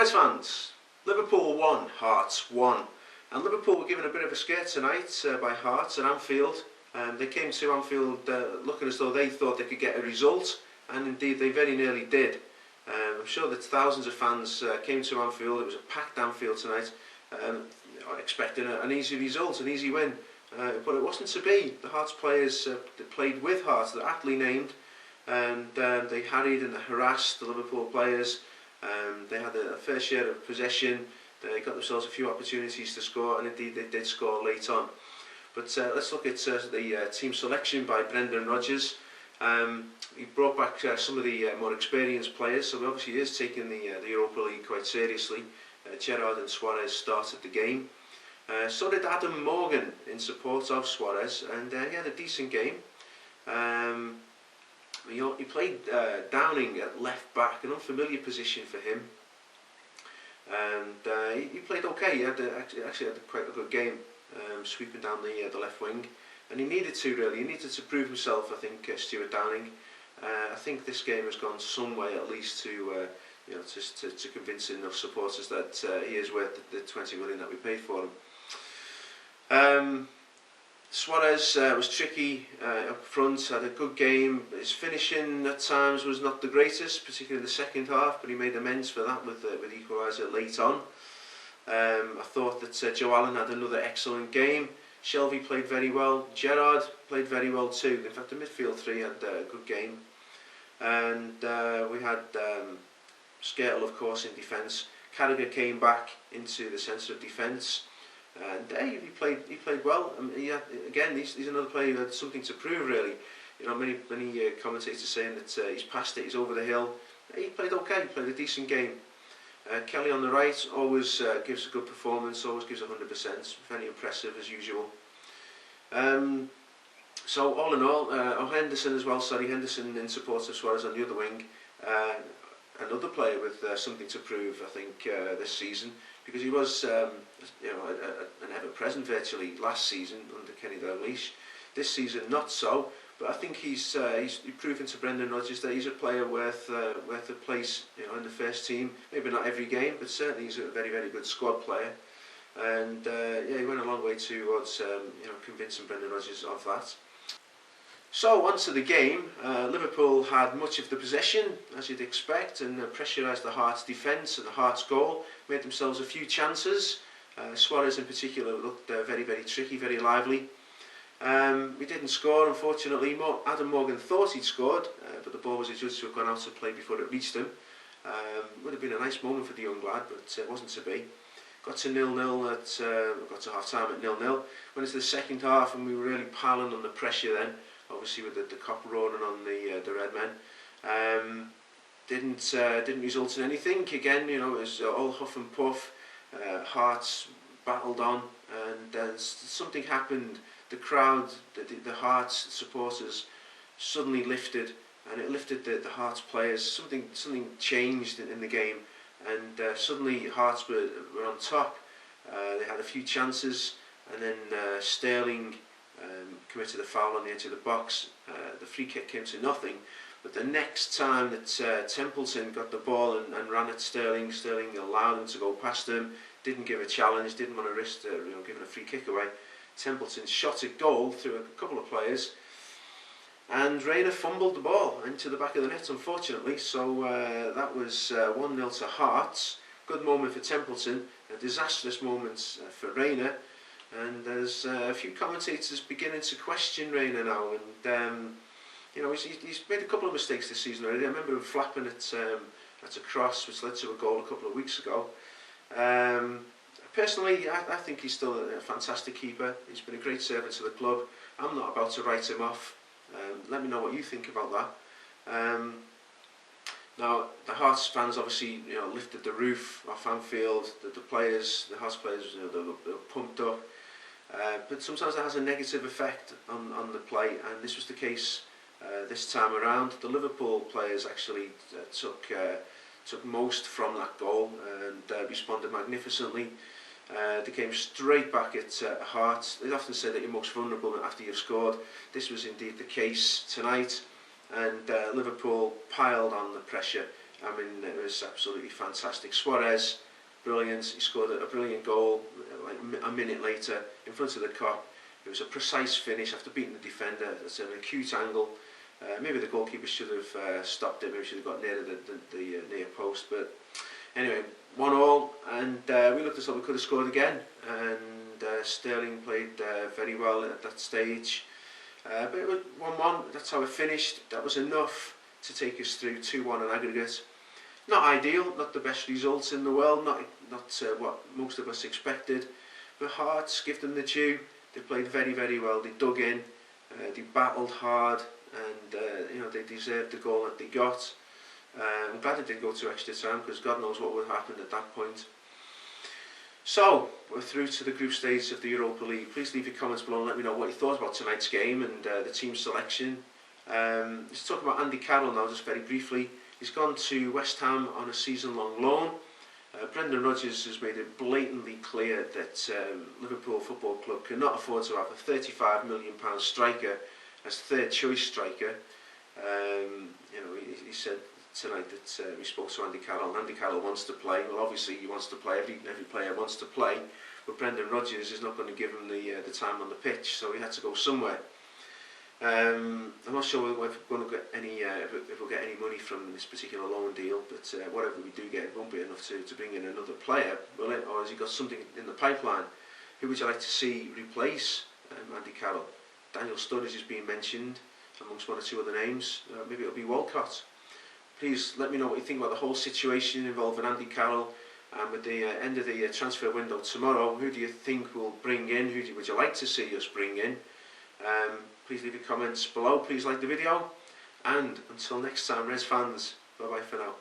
Suarez fans, Liverpool won, Hearts won. And Liverpool were given a bit of a scare tonight by Hearts at Anfield. They came to Anfield looking as though they thought they could get a result, and indeed they very nearly did. I'm sure that thousands of fans came to Anfield. It was a packed Anfield tonight, expecting an easy result, an easy win. But it wasn't to be. The Hearts players played with Hearts, they're aptly named, and they harried and harassed the Liverpool players. They had a fair share of possession. They got themselves a few opportunities to score, and indeed they did score late on. But let's look at the team selection by Brendan Rodgers. He brought back some of the more experienced players, so he obviously is taking the Europa League quite seriously. Gerrard and Suarez started the game. So did Adam Morgan in support of Suarez, and he had a decent game. He played Downing at left back, an unfamiliar position for him. And he played okay. He actually had quite a good game, sweeping down the left wing, and he needed to really. He needed to prove himself. I think Stuart Downing. I think this game has gone some way at least to to convince enough supporters that he is worth the 20 million that we paid for him. Suarez was tricky up front, had a good game. His finishing at times was not the greatest, particularly in the second half, but he made amends for that with equaliser late on. I thought that Joe Allen had another excellent game. Shelvey played very well. Gerrard played very well too. In fact, the midfield three had a good game. And we had Skrtel, of course, in defence. Carroll came back into the centre of defence. And he played well. He's another player who had something to prove really. You know, many commentators saying that he's past it, he's over the hill. He played okay. He played a decent game. Kelly on the right always gives a good performance, always gives 100%. Very impressive as usual. So all in all, Henderson as well. Henderson in support of Suarez on the other wing. Another player with something to prove, I think, this season, because he was an ever-present virtually last season under Kenny Dalglish. This season not so, but I think he's proven to Brendan Rodgers that he's a player worth a place, in the first team. Maybe not every game, but certainly he's a very, very good squad player. And he went a long way towards convincing Brendan Rodgers of that. So on to the game. Liverpool had much of the possession, as you'd expect, and pressurised the Hearts' defence and the Hearts' goal. Made themselves a few chances. Suarez in particular looked very, very tricky, very lively. We didn't score, unfortunately. Adam Morgan thought he'd scored, but the ball was adjudged to have gone out of play before it reached him. Would have been a nice moment for the young lad, but it wasn't to be. Got to 0-0 got to half time at 0-0. Went into the second half, and we were really piling on the pressure then. Obviously with the cop roaring on the red men. Didn't result in anything. Again, it was all huff and puff. Hearts battled on, and something happened. The crowd, the Hearts supporters, suddenly lifted, and it lifted the Hearts players. Something changed in the game, and suddenly Hearts were on top. They had a few chances, and then Sterling committed a foul on the edge of the box. The free kick came to nothing, but the next time that Templeton got the ball and ran at Sterling allowed him to go past him, didn't give a challenge, didn't want to risk giving a free kick away. Templeton shot a goal through a couple of players, and Reina fumbled the ball into the back of the net, unfortunately. So that was 1-0 to Hearts. Good moment for Templeton, a disastrous moment for Reina. And there's a few commentators beginning to question Reina now, and he's made a couple of mistakes this season already. I remember him flapping at a cross, which led to a goal a couple of weeks ago. Personally, I think he's still a fantastic keeper. He's been a great servant to the club. I'm not about to write him off. Let me know what you think about that. Now, the Hearts fans obviously lifted the roof off Anfield. The Hearts players, they were pumped up. But sometimes that has a negative effect on the play, and this was the case this time around. The Liverpool players actually took most from that goal and responded magnificently. They came straight back at Hearts. They often say that you're most vulnerable after you've scored. This was indeed the case tonight, and Liverpool piled on the pressure I mean, it was absolutely fantastic. Suarez, brilliant. He scored a brilliant goal like a minute later in front of the Kop. It was a precise finish after beating the defender. It's an acute angle. Maybe the goalkeeper should have stopped it. Maybe should have got near the near post. But anyway, 1-1, and we looked as though we could have scored again. And Sterling played very well at that stage. But it was 1-1. That's how it finished. That was enough to take us through 2-1 on aggregate. Not ideal, not the best results in the world, not what most of us expected. But Hearts, give them the due. They played very, very well. They dug in, they battled hard, and they deserved the goal that they got. I'm glad it didn't go to extra time, because God knows what would happen at that point. So, we're through to the group stage of the Europa League. Please leave your comments below and let me know what you thought about tonight's game and the team selection. Let's talk about Andy Carroll now, just very briefly. He's gone to West Ham on a season-long loan. Brendan Rodgers has made it blatantly clear that Liverpool Football Club cannot afford to have a £35 million striker as third-choice striker. He said tonight that we spoke to Andy Carroll, and Andy Carroll wants to play. Well, obviously he wants to play. Every player wants to play, but Brendan Rodgers is not going to give him the time on the pitch, so he had to go somewhere. I'm not sure if we're going to get if we'll get any money from this particular loan deal, but whatever we do get, it won't be enough to bring in another player, will it? Or has he got something in the pipeline? Who would you like to see replace Andy Carroll? Daniel Sturridge is being mentioned amongst one or two other names. Maybe it'll be Walcott. Please let me know what you think about the whole situation involving Andy Carroll. And with the end of the transfer window tomorrow, who do you think we'll bring in? Would you like to see us bring in? Please leave your comments below. Please like the video. And until next time, Reds fans, bye bye for now.